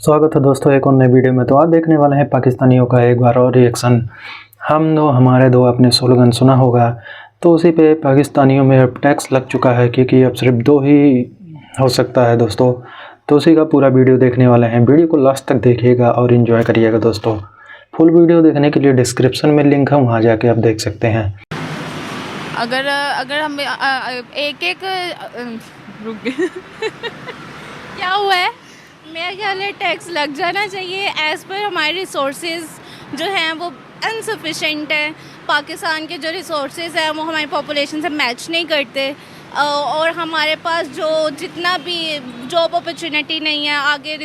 स्वागत है दोस्तों एक और नए वीडियो में। तो आज देखने वाले हैं पाकिस्तानियों का एक बार और रिएक्शन। हम दो हमारे दो आपने स्लोगन सुना होगा, तो उसी पे पाकिस्तानियों में अब टैक्स लग चुका है क्योंकि अब सिर्फ दो ही हो सकता है दोस्तों। तो उसी का पूरा वीडियो देखने वाले हैं। वीडियो को लास्ट तक देखिएगा और इन्जॉय करिएगा दोस्तों। फुल वीडियो देखने के लिए डिस्क्रिप्शन में लिंक है, वहाँ जाके आप देख सकते हैं। अगर हम एक रुक गए क्या हुआ है? मेरे ख्याल है टैक्स लग जाना चाहिए। एज़ पर हमारे रिसोर्सेज जो हैं वो इनसफिशेंट है। पाकिस्तान के जो रिसोर्सेज हैं वो हमारी पॉपुलेशन से मैच नहीं करते, और हमारे पास जो जितना भी जॉब अपॉर्चुनिटी नहीं है, आगे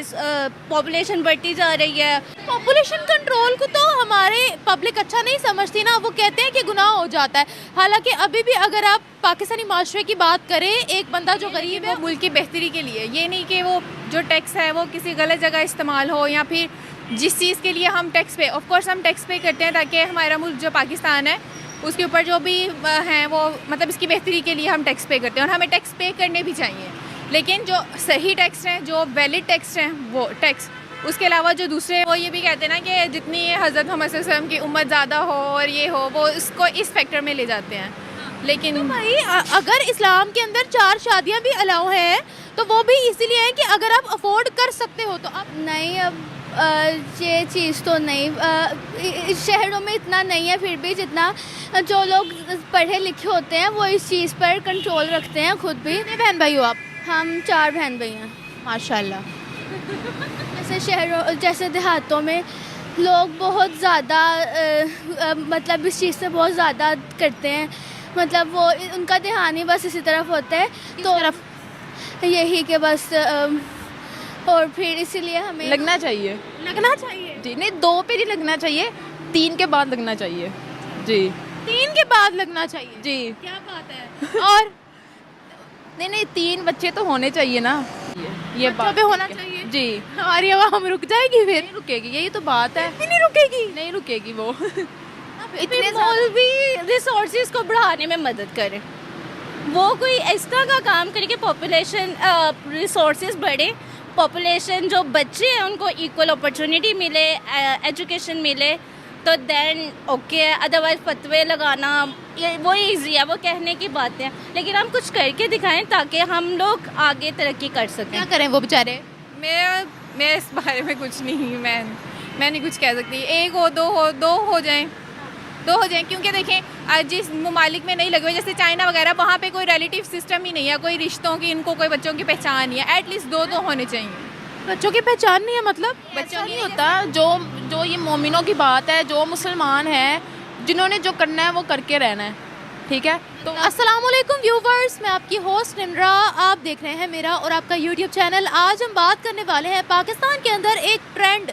पॉपुलेशन बढ़ती जा रही है। पॉपुलेशन कंट्रोल को तो हमारे पब्लिक अच्छा नहीं समझती ना, वो कहते हैं कि गुनाह हो जाता है। हालांकि अभी भी अगर आप पाकिस्तानी माशरे की बात करें, एक बंदा जो गरीब है मुल्क की बेहतरी के लिए, ये नहीं कि वो जो टैक्स है वो किसी गलत जगह इस्तेमाल हो, या फिर जिस चीज़ के लिए हम टैक्स पे, ऑफ कोर्स हम टैक्स पे करते हैं ताकि हमारा मुल्क जो पाकिस्तान है उसके ऊपर जो भी हैं वो मतलब इसकी बेहतरी के लिए हम टैक्स पे करते हैं, और हमें टैक्स पे करने भी चाहिए। लेकिन जो सही टैक्स हैं, जो वैलिड टैक्स हैं, वो टैक्स, उसके अलावा जो दूसरे, वो ये भी कहते हैं ना कि जितनी हज़रत मोहम्मद सल्लल्लाहु अलैहि वसल्लम की उम्मत ज़्यादा हो और ये हो, वो इसको इस फैक्टर में ले जाते हैं। लेकिन तो भाई अगर इस्लाम के अंदर 4 शादियाँ भी अलाउ हैं तो वो भी इसीलिए है कि अगर आप अफोर्ड कर सकते हो तो आप नहीं, अब ये चीज़ तो नहीं, शहरों में इतना नहीं है, फिर भी जितना जो लोग पढ़े लिखे होते हैं वो इस चीज़ पर कंट्रोल रखते हैं खुद भी। कितने बहन भाई हो आप? हम 4 बहन भाई हैं माशाल्लाह। जैसे शहरों जैसे देहातों में लोग बहुत ज़्यादा मतलब इस चीज़ से बहुत ज़्यादा करते हैं, मतलब वो उनका ध्यान ही बस इसी तरफ होता है, तो तरफ यही कि बस और फिर इसीलिए हमें लगना चाहिए जी। नहीं, 2 पे नहीं लगना चाहिए, 3 के बाद लगना चाहिए जी। 3 के बाद लगना चाहिए जी। क्या बात है। और नहीं 3 बच्चे तो होने चाहिए ना, ये बात पे होना चाहिए जी। हमारी आवाम रुक जाएगी फिर? नहीं रुकेगी, यही तो बात है। नहीं रुकेगी, नहीं रुकेगी वो। इतने मौलवी रिसोर्सेज को बढ़ाने में मदद करें, वो कोई एक्स्ट्रा का काम करे कि पॉपुलेशन रिसोर्सेज बढ़े, पॉपुलेशन जो बच्चे हैं उनको इक्वल अपॉर्चुनिटी मिले, एजुकेशन मिले, तो देन ओके। अदरवाइज फतवे लगाना ये वो ईजी है, वो कहने की बातें हैं, लेकिन हम कुछ करके दिखाएं ताकि हम लोग आगे तरक्की कर सकें। क्या करें वो बेचारे? मैं इस बारे में कुछ नहीं, मैं नहीं कुछ कह सकती। 1 हो, 2 हो, 2 हो जाएं, क्योंकि देखें जिस ममालिक में नहीं लगे हुए, जैसे चाइना वगैरह, वहाँ पे कोई रिलेटिव सिस्टम ही नहीं है, कोई रिश्तों की, इनको कोई बच्चों की पहचान नहीं है। एटलीस्ट 2 तो होने चाहिए। बच्चों की पहचान नहीं है मतलब बच्चों नहीं होता। जो ये मोमिनों की बात है, जो मुसलमान हैं, जिन्होंने जो करना है वो करके रहना है, ठीक है। तो अस्सलाम वालेकुम व्यूवर्स, मैं आपकी होस्ट निम्रा, आप देख रहे हैं मेरा और आपका यूट्यूब चैनल। आज हम बात करने वाले हैं पाकिस्तान के अंदर एक ट्रेंड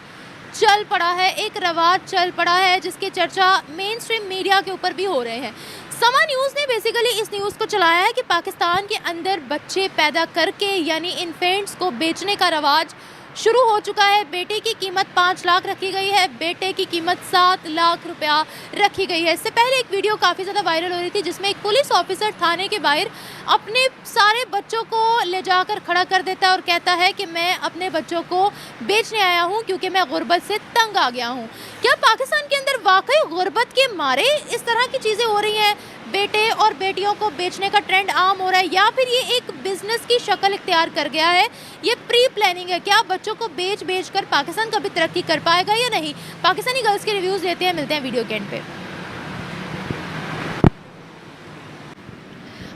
चल पड़ा है, एक रवाज चल पड़ा है जिसकी चर्चा मेन स्ट्रीम मीडिया के ऊपर भी हो रहे हैं। समा न्यूज़ ने बेसिकली इस न्यूज़ को चलाया है कि पाकिस्तान के अंदर बच्चे पैदा करके यानी इन्फेंट्स को बेचने का रवाज शुरू हो चुका है। बेटे की कीमत 5 लाख रखी गई है, बेटे की कीमत 7 लाख रुपया रखी गई है। इससे पहले एक वीडियो काफ़ी ज़्यादा वायरल हो रही थी जिसमें एक पुलिस ऑफिसर थाने के बाहर अपने सारे बच्चों को ले जाकर खड़ा कर देता है और कहता है कि मैं अपने बच्चों को बेचने आया हूं क्योंकि मैं गुर्बत से तंग आ गया हूं। क्या पाकिस्तान के अंदर वाकई गुर्बत के मारे इस तरह की चीज़ें हो रही हैं? बेटे और बेटियों को बेचने का ट्रेंड आम हो रहा है, या फिर ये एक बिजनेस की शक्ल इख्तियार कर गया है? ये प्री प्लानिंग है? क्या बच्चों को बेच कर पाकिस्तान कभी तरक्की कर पाएगा या नहीं? पाकिस्तानी गर्ल्स के रिव्यूज़ लेते हैं, मिलते हैं वीडियो के एंड पे।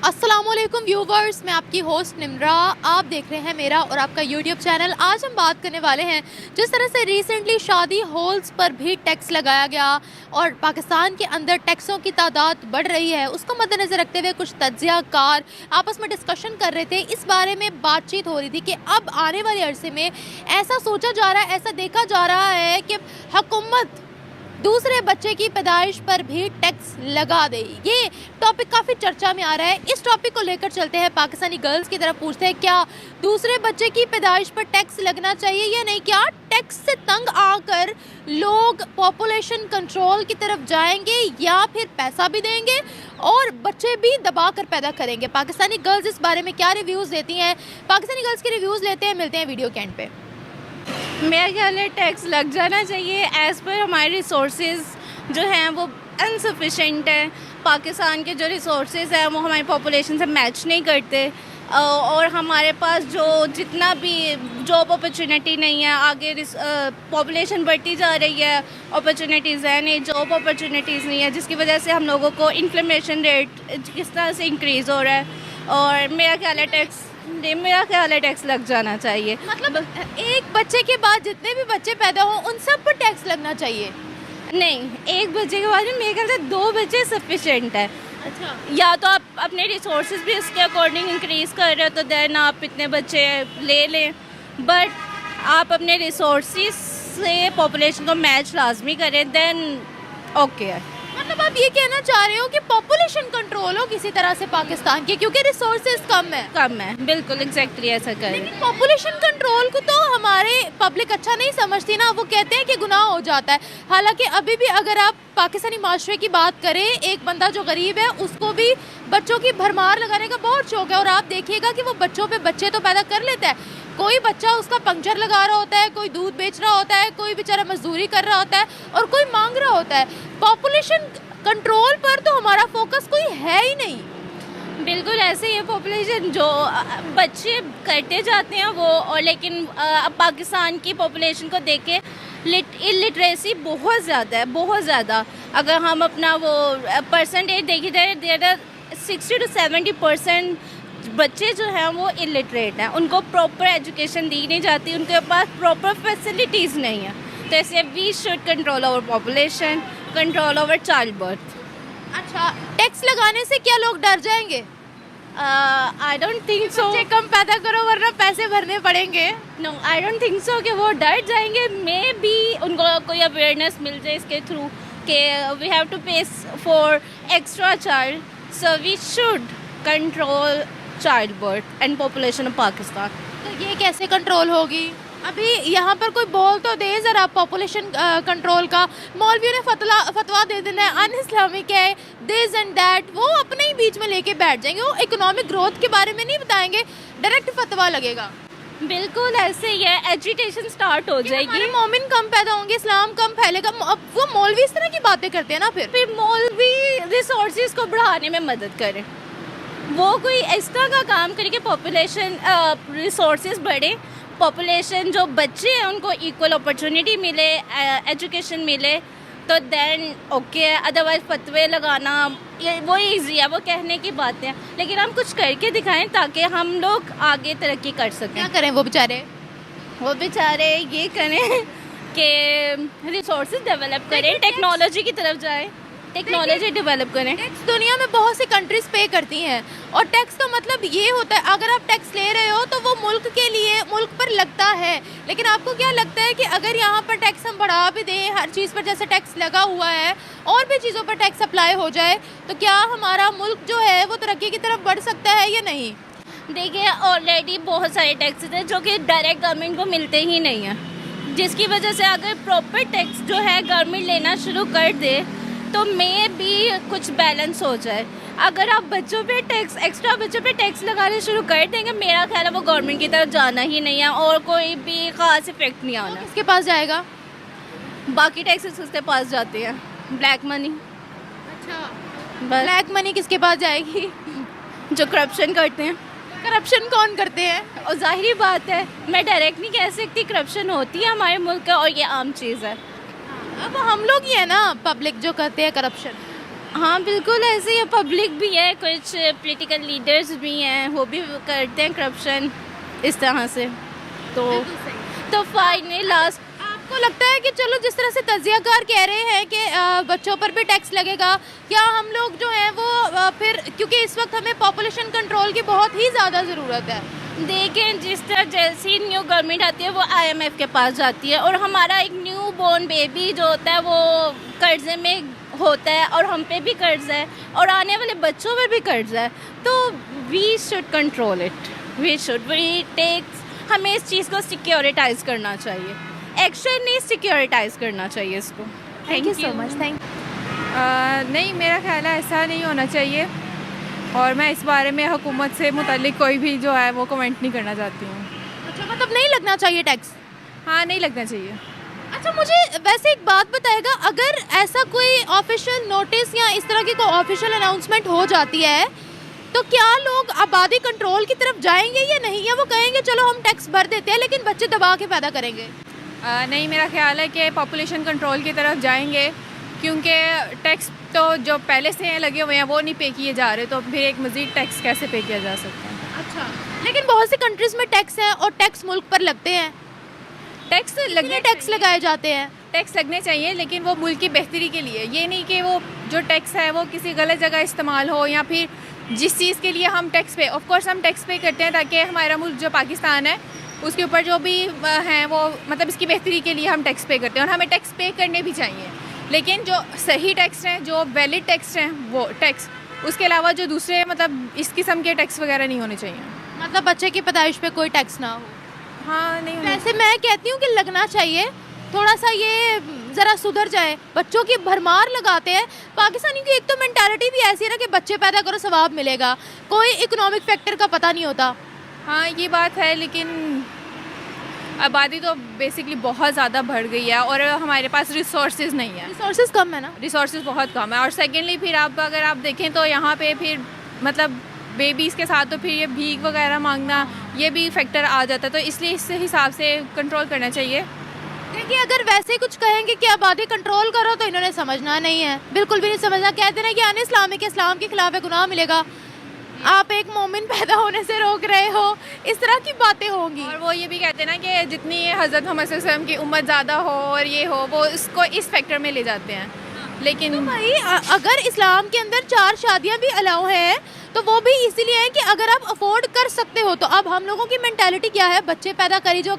अस्सलाम वालेकुम व्यूवर्स, मैं आपकी होस्ट निम्रा, आप देख रहे हैं मेरा और आपका यूट्यूब चैनल। आज हम बात करने वाले हैं जिस तरह से रिसेंटली शादी हॉल्स पर भी टैक्स लगाया गया और पाकिस्तान के अंदर टैक्सों की तादाद बढ़ रही है, उसको मद्देनज़र रखते हुए कुछ तज्ज़ियाकार आपस में डिस्कशन कर रहे थे। इस बारे में बातचीत हो रही थी कि अब आने वाले अरसे में ऐसा सोचा जा रहा है, ऐसा देखा जा रहा है कि हुकूमत दूसरे बच्चे की पैदाइश पर भी टैक्स लगा दे। ये टॉपिक काफ़ी चर्चा में आ रहा है। इस टॉपिक को लेकर चलते हैं पाकिस्तानी गर्ल्स की तरफ, पूछते हैं क्या दूसरे बच्चे की पैदाइश पर टैक्स लगना चाहिए या नहीं? क्या टैक्स से तंग आकर लोग पॉपुलेशन कंट्रोल की तरफ जाएंगे या फिर पैसा भी देंगे और बच्चे भी दबा कर पैदा करेंगे? पाकिस्तानी गर्ल्स इस बारे में क्या रिव्यूज़ देती हैं? पाकिस्तानी गर्ल्स के रिव्यूज़ लेते हैं, मिलते हैं वीडियो के एंड पे। मेरा ख्याल है टैक्स लग जाना चाहिए। एज़ पर हमारे रिसोर्सेज जो हैं वो अनसफिशेंट है। पाकिस्तान के जो रिसोर्सेज हैं वो हमारी पॉपुलेशन से मैच नहीं करते, और हमारे पास जो जितना भी जॉब अपॉर्चुनिटी नहीं है, आगे पॉपुलेशन बढ़ती जा रही है, अपॉर्चुनिटीज़ है नहीं, जॉब अपॉर्चुनिटीज़ नहीं है, जिसकी वजह से हम लोगों को इन्फ्लेमेशन रेट किस तरह से इंक्रीज़ हो रहा है। और मेरा ख्याल है टैक्स लग जाना चाहिए। मतलब एक बच्चे के बाद जितने भी बच्चे पैदा हों उन सब पर टैक्स लगना चाहिए? नहीं, एक बच्चे के बाद में मेरे ख्याल से 2 बच्चे सफिशेंट है। अच्छा, या तो आप अपने रिसोर्सेज भी उसके अकॉर्डिंग इंक्रीज़ कर रहे हो तो देन आप इतने बच्चे ले लें, बट आप अपने रिसोर्सेज से पॉपुलेशन को मैच लाजमी करें, देन ओके है। मतलब आप ये कहना चाह रहे हो कि पॉपुलेशन कंट्रोल हो किसी तरह से पाकिस्तान की, क्योंकि रिसोर्सेज कम है। बिल्कुल एग्जैक्टली ऐसा करें। लेकिन पॉपुलेशन कंट्रोल को तो हमारे पब्लिक अच्छा नहीं समझती ना, वो कहते हैं कि गुनाह हो जाता है। हालांकि अभी भी अगर आप पाकिस्तानी माशरे की बात करें, एक बंदा जो गरीब है उसको भी बच्चों की भरमार लगाने का बहुत शौक है, और आप देखिएगा कि वो बच्चों पे बच्चे तो पैदा कर लेता है। कोई बच्चा उसका पंक्चर लगा रहा होता है, कोई दूध बेच रहा होता है, कोई बेचारा मजदूरी कर रहा होता है, और कोई मांग रहा होता है। पॉपुलेशन कंट्रोल पर तो हमारा फोकस कोई है ही नहीं। बिल्कुल ऐसे ही है। पॉपुलेशन जो बच्चे करते जाते हैं वो, और लेकिन अब पाकिस्तान की पॉपुलेशन को देख के इलिटरेसी बहुत ज़्यादा है, बहुत ज़्यादा। अगर हम अपना वो परसेंटेज देखी जाए, देर 60 to 70% बच्चे जो हैं वो इलिटरेट हैं, उनको प्रॉपर एजुकेशन दी नहीं जाती, उनके पास प्रॉपर फैसिलिटीज़ नहीं है। तो इसलिए we should control over population, control over child birth. अच्छा, टैक्स लगाने से क्या लोग डर जाएंगे? I don't think so. बच्चे कम पैदा करो वरना पैसे भरने पड़ेंगे। No, I don't think so कि वो डर जाएंगे। मे बी उनको कोई अवेयरनेस मिल जाए इसके थ्रू कि we have to pay for extra child, so we should control child birth and population of Pakistan. तो ये कैसे कंट्रोल होगी? अभी यहाँ पर कोई बोल तो दे ज़रा पॉपुलेशन कंट्रोल का। मौलवियों ने फतवा दे देना है अन इस्लामिक है, दिस एंड दैट, वो अपने ही बीच में लेके बैठ जाएंगे। वो इकोनॉमिक ग्रोथ के बारे में नहीं बताएंगे, डायरेक्ट फतवा लगेगा। बिल्कुल ऐसे ही है, एजुटेशन स्टार्ट हो जाएगी, मोमिन कम पैदा होंगे, इस्लाम कम फैलेगा। अब वो मौलवी इस तरह की बातें करते हैं ना, फिर मौलवी रिसोर्सेज को बढ़ाने में मदद करें। वो कोई एक्स्ट्रा का काम करे कि पॉपुलेशन रिसोर्सेज बढ़े, पॉपुलेशन जो बच्चे हैं उनको इक्वल अपॉर्चुनिटी मिले, एजुकेशन मिले, तो देन ओके है। अदरवाइज फतवे लगाना वो ईजी है, वो कहने की बातें हैं, लेकिन हम कुछ करके दिखाएं ताकि हम लोग आगे तरक्की कर सकें। क्या करें वो बेचारे ये करें कि रिसोर्सेज डेवलप करें, टेक्नोलॉजी की तरफ जाएं, टेक्नोलॉजी डेवलप करें। टैक्स दुनिया में बहुत सी कंट्रीज पे करती हैं, और टैक्स का मतलब ये होता है अगर आप टैक्स ले रहे हो तो वो मुल्क के लिए, मुल्क पर लगता है। लेकिन आपको क्या लगता है कि अगर यहाँ पर टैक्स हम बढ़ा भी दें, हर चीज़ पर जैसे टैक्स लगा हुआ है और भी चीज़ों पर टैक्स अप्लाई हो जाए, तो क्या हमारा मुल्क जो है वो तरक्की की तरफ बढ़ सकता है या नहीं? देखिए, ऑलरेडी बहुत सारे टैक्सेस हैं जो कि डायरेक्ट गवर्नमेंट को मिलते ही नहीं हैं, जिसकी वजह से अगर प्रॉपर टैक्स जो है गवर्नमेंट लेना शुरू कर दे तो मे भी कुछ बैलेंस हो जाए। अगर आप बच्चों पे टैक्स, एक्स्ट्रा बच्चों पे टैक्स लगाने शुरू कर देंगे, मेरा ख्याल है वो गवर्नमेंट की तरफ जाना ही नहीं है और कोई भी ख़ास इफेक्ट नहीं आना। किसके पास जाएगा? बाकी टैक्सेस उसके पास जाते हैं, ब्लैक मनी। अच्छा, बस ब्लैक मनी किसके पास जाएगी? जो करप्शन करते हैं। करप्शन कौन करते हैं? और जाहिर बात है, मैं डायरेक्ट नहीं कह सकती, करप्शन होती है हमारे मुल्क का और ये आम चीज़ है। अब हम लोग ही है ना पब्लिक जो करते हैं करप्शन। हाँ बिल्कुल ऐसे ही, पब्लिक भी है, कुछ पॉलिटिकल लीडर्स भी हैं, वो भी करते हैं करप्शन इस तरह से। तो फाइनली लास्ट, आपको लगता है कि चलो जिस तरह से तजियाकार कह रहे हैं कि बच्चों पर भी टैक्स लगेगा, क्या हम लोग जो हैं वो फिर, क्योंकि इस वक्त हमें पॉपुलेशन कंट्रोल की बहुत ही ज़्यादा ज़रूरत है। देखें जिस तरह जैसी न्यू गवर्नमेंट आती है वो IMF के पास जाती है, और हमारा एक न्यू बॉर्न बेबी जो होता है वो कर्जे में होता है, और हम पे भी कर्ज है और आने वाले बच्चों पर भी कर्ज है। तो we should control it, we tax, हमें इस चीज़ को सिक्योरिटाइज करना चाहिए, एक्शन नहीं सिक्योरिटाइज करना चाहिए इसको। Thank you so much. नहीं, मेरा ख्याल है ऐसा नहीं होना चाहिए, और मैं इस बारे में हुकूमत से मुतल्लिक कोई भी जो है वो कमेंट नहीं करना चाहती हूँ। अच्छा, मतलब नहीं लगना चाहिए टैक्स? हाँ, नहीं लगना चाहिए। अच्छा, मुझे वैसे एक बात बताएगा, अगर ऐसा कोई ऑफिशियल नोटिस या इस तरह की कोई ऑफिशियल अनाउंसमेंट हो जाती है तो क्या लोग आबादी कंट्रोल की तरफ जाएंगे या नहीं, या वो कहेंगे चलो हम टैक्स भर देते हैं लेकिन बच्चे दबा के पैदा करेंगे? नहीं, मेरा ख्याल है कि पॉपुलेशन कंट्रोल की तरफ जाएंगे, क्योंकि टैक्स तो जो पहले से लगे हुए हैं वो नहीं पे किए जा रहे, तो फिर एक मज़ीद टैक्स कैसे पे किया जा सकता है? अच्छा, लेकिन बहुत सी कंट्रीज़ में टैक्स है और टैक्स मुल्क पर लगते हैं, टैक्स टैक्स लगाए जाते हैं। टैक्स लगने चाहिए, लेकिन वो मुल्क की बेहतरी के लिए, ये नहीं कि वो जो टैक्स है वो किसी गलत जगह इस्तेमाल हो, या फिर जिस चीज़ के लिए हम टैक्स पे, ऑफ कोर्स हम टैक्स पे करते हैं ताकि हमारा मुल्क जो पाकिस्तान है उसके ऊपर जो भी हैं वो मतलब इसकी बेहतरी के लिए हम टैक्स पे करते हैं, और हमें टैक्स पे करने भी चाहिए। लेकिन जो सही टैक्स हैं, जो वैलिड टैक्स हैं, वो टैक्स, उसके अलावा जो दूसरे मतलब इस किस्म के टैक्स वगैरह नहीं होने चाहिए। मतलब बच्चे की पैदाइश पे कोई टैक्स ना हो? हाँ, नहीं होना। वैसे मैं कहती हूँ कि लगना चाहिए, थोड़ा सा ये ज़रा सुधर जाए। बच्चों की भरमार लगाते हैं पाकिस्तानी की। एक तो मेंटालिटी भी ऐसी है ना कि बच्चे पैदा करो सवाब मिलेगा, कोई इकोनॉमिक फैक्टर का पता नहीं होता। हाँ, ये बात है, लेकिन आबादी तो बेसिकली बहुत ज़्यादा बढ़ गई है और हमारे पास रिसोर्सेज नहीं है। रिसोर्सेज कम है ना? रिसोर्सेज बहुत कम है, और सेकेंडली फिर आप अगर आप देखें तो यहाँ पे फिर मतलब बेबीज़ के साथ तो फिर ये भीख वगैरह मांगना, ये भी फैक्टर आ जाता है, तो इसलिए इस हिसाब से कंट्रोल करना चाहिए। देखिए, अगर वैसे कुछ कहेंगे कि आबादी कंट्रोल करो तो इन्होंने समझना नहीं है, बिल्कुल भी नहीं समझना। कहते हैं कि अन इस्लामिक, इस्लाम के खिलाफ है, गुनाह मिलेगा, आप एक मोमिन पैदा होने से रोक रहे हो, इस तरह की बातें होंगी। और वो ये भी कहते हैं ना कि जितनी हज़रत मोहम्मद सल्लल्लाहु अलैहि वसल्लम की उम्मत ज़्यादा हो और ये हो, वो इसको इस फैक्टर में ले जाते हैं। लेकिन तो भाई अगर इस्लाम के अंदर 4 शादियां भी अलाउ हैं तो वो भी इसीलिए है कि अगर आप अफोर्ड कर सकते हो। तो अब हम लोगों की मेंटालिटी क्या है, बच्चे पैदा करी जो,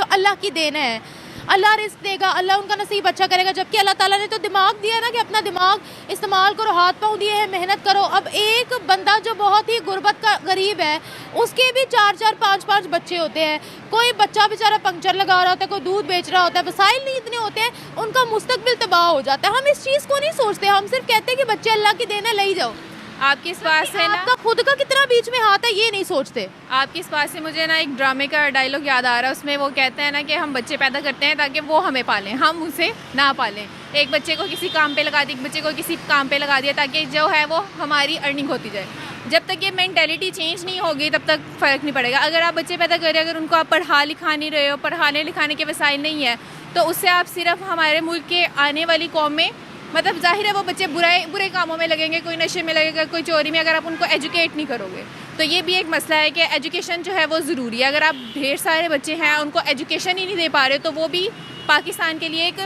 अल्लाह की देन है, अल्लाह रिस्क देगा, अल्लाह उनका नसीब अच्छा करेगा। जबकि अल्लाह ताला ने तो दिमाग दिया ना कि अपना दिमाग इस्तेमाल करो, हाथ पाँव दिए हैं, मेहनत करो। अब एक बंदा जो बहुत ही गुर्बत का गरीब है, उसके भी 4-4, 5-5 बच्चे होते हैं। कोई बच्चा बेचारा पंक्चर लगा रहा होता है, कोई दूध बेच रहा होता है, वसाइल नहीं इतने होते हैं, उनका मुस्तकबिल तबाह हो जाता है। हम इस चीज़ को नहीं सोचते, हम सिर्फ कहते हैं कि बच्चे अल्लाह की देन है, ले जाओ। आपकी इस बात से ना, आपका खुद का कितना बीच में हाथ है ये नहीं सोचते। आपकी इस बात से मुझे ना एक ड्रामे का डायलॉग याद आ रहा है। उसमें वो कहते हैं ना कि हम बच्चे पैदा करते हैं ताकि वो हमें पालें, हम उसे ना पालें। एक बच्चे को किसी काम पे लगा दिया, एक बच्चे को किसी काम पे लगा दिया, ताकि जो है वो हमारी अर्निंग होती जाए। जब तक ये मेंटालिटी चेंज नहीं होगी तब तक फ़र्क नहीं पड़ेगा। अगर आप बच्चे पैदा करें, अगर उनको आप पढ़ा लिखा नहीं रहे हो, पढ़ाने लिखाने के वसाइल नहीं है, तो उससे आप सिर्फ हमारे मुल्क के आने वाली कौम में मतलब ज़ाहिर है वो बच्चे बुरे कामों में लगेंगे, कोई नशे में लगेगा, कोई चोरी में, अगर आप उनको एजुकेट नहीं करोगे। तो ये भी एक मसला है कि एजुकेशन जो है वो ज़रूरी है। अगर आप ढेर सारे बच्चे हैं उनको एजुकेशन ही नहीं दे पा रहे, तो वो भी पाकिस्तान के लिए एक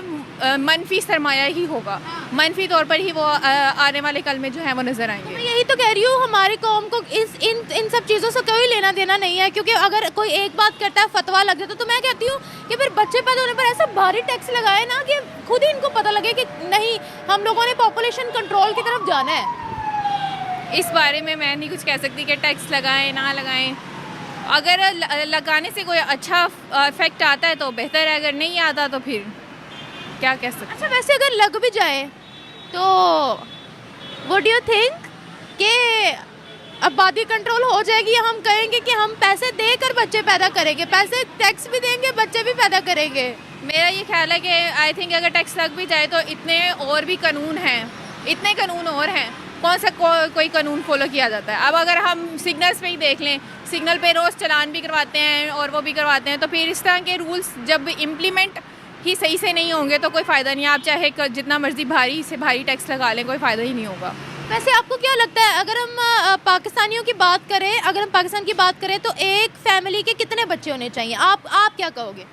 मनफी सरमाया ही होगा, मनफी तौर पर ही वो आने वाले कल में जो है वो नज़र आएंगे। मैं यही तो कह रही हूँ, हमारी कौम को इन सब चीज़ों से कोई लेना देना नहीं है। क्योंकि अगर कोई एक बात करता है, फतवा लग जाता है, तो मैं कहती हूँ कि फिर बच्चे पैदा होने पर ऐसा भारी टैक्स लगाए ना कि खुद ही इनको पता लगे कि नहीं, हम लोगों ने पॉपुलेशन कंट्रोल की तरफ जाना है। इस बारे में मैं नहीं कुछ कह सकती कि टैक्स लगाएं ना लगाएं। अगर लगाने से कोई अच्छा इफेक्ट आता है तो बेहतर है, अगर नहीं आता तो फिर क्या कह सकते। अच्छा, वैसे अगर लग भी जाए तो व्हाट डू यू थिंक कि आबादी कंट्रोल हो जाएगी, या हम कहेंगे कि हम पैसे देकर बच्चे पैदा करेंगे, पैसे टैक्स भी देंगे, बच्चे भी पैदा करेंगे? मेरा ये ख्याल है कि आई थिंक अगर टैक्स लग भी जाए तो इतने और भी कानून हैं, इतने कानून और हैं, कौन सा कोई कानून फॉलो किया जाता है। अब अगर हम सिग्नल्स पे ही देख लें, सिग्नल पे रोज़ चलान भी करवाते हैं और वो भी करवाते हैं, तो फिर इस तरह के रूल्स जब इम्प्लीमेंट ही सही से नहीं होंगे तो कोई फ़ायदा नहीं है। आप चाहे जितना मर्जी भारी से भारी टैक्स लगा लें, कोई फ़ायदा ही नहीं होगा। वैसे आपको क्या लगता है, अगर हम पाकिस्तानियों की बात करें, अगर हम पाकिस्तान की बात करें, तो एक फैमिली के कितने बच्चे होने चाहिए? आप क्या कहोगे?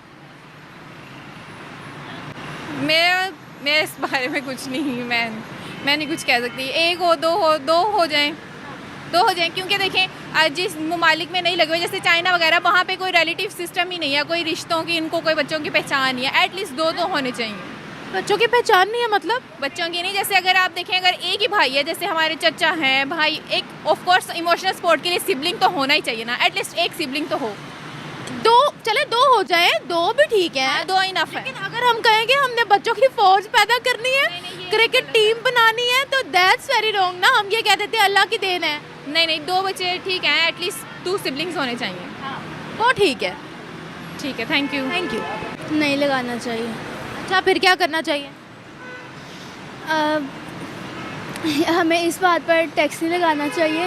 मैं इस बारे में कुछ नहीं, मैं नहीं कुछ कह सकती। एक हो, दो हो जाएं, क्योंकि देखें जिस ममालिक में नहीं लगे हुए, जैसे चाइना वगैरह, वहाँ पे कोई रिलेटिव सिस्टम ही नहीं है, कोई रिश्तों की, इनको कोई बच्चों की पहचान नहीं है। एटलीस्ट दो होने चाहिए। बच्चों की पहचान नहीं है मतलब? बच्चों की नहीं, जैसे अगर आप देखें, अगर एक ही भाई है, जैसे हमारे चचा हैं, भाई, एक ऑफ कोर्स इमोशनल सपोर्ट के लिए सिबलिंग तो होना ही चाहिए ना, एटलीस्ट एक सिबलिंग तो हो। दो हो जाए, दो भी ठीक है। हाँ, 2 इनफ है। लेकिन अगर हम कहें कि हमने बच्चों की फौज पैदा करनी है, क्रिकेट टीम बनानी है, तो दैट्स वेरी रॉन्ग ना। हम ये कह देते हैं अल्लाह की देन है। नहीं, 2 बच्चे ठीक हैं, एटलीस्ट 2 सिबलिंग्स होने चाहिए। वो ठीक है। ठीक है, थैंक यू। नहीं लगाना चाहिए। अच्छा, फिर क्या करना चाहिए? हमें इस बात पर टैक्स नहीं लगाना चाहिए,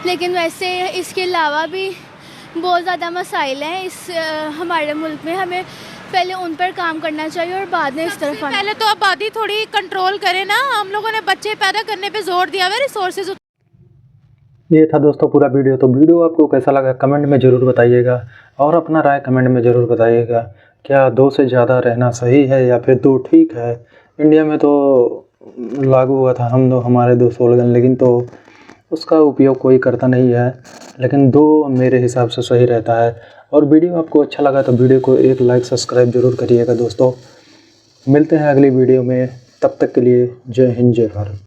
लेकिन वैसे इसके अलावा भी बहुत ज़्यादा मसाइल हैं हमारे मुल्क में। हमें पहले उन पर काम करना चाहिए और बाद में इस तरफ आना। पहले तो आबादी थोड़ी कंट्रोल करें ना। हम लोगों ने बच्चे पैदा करने पे जोर दिया हुआ है, रिसोर्सेज। ये था दोस्तों पूरा वीडियो। तो वीडियो आपको कैसा लगा कमेंट में ज़रूर बताइएगा, और अपना राय कमेंट में ज़रूर बताइएगा। क्या 2 से ज़्यादा रहना सही है या फिर 2 ठीक है? इंडिया में तो लागू हुआ था हम दो हमारे दो स्लोगन, लेकिन तो उसका उपयोग कोई करता नहीं है, लेकिन 2 मेरे हिसाब से सही रहता है। और वीडियो आपको अच्छा लगा तो वीडियो को एक लाइक सब्सक्राइब ज़रूर करिएगा दोस्तों। मिलते हैं अगली वीडियो में, तब तक के लिए जय हिंद जय भारत।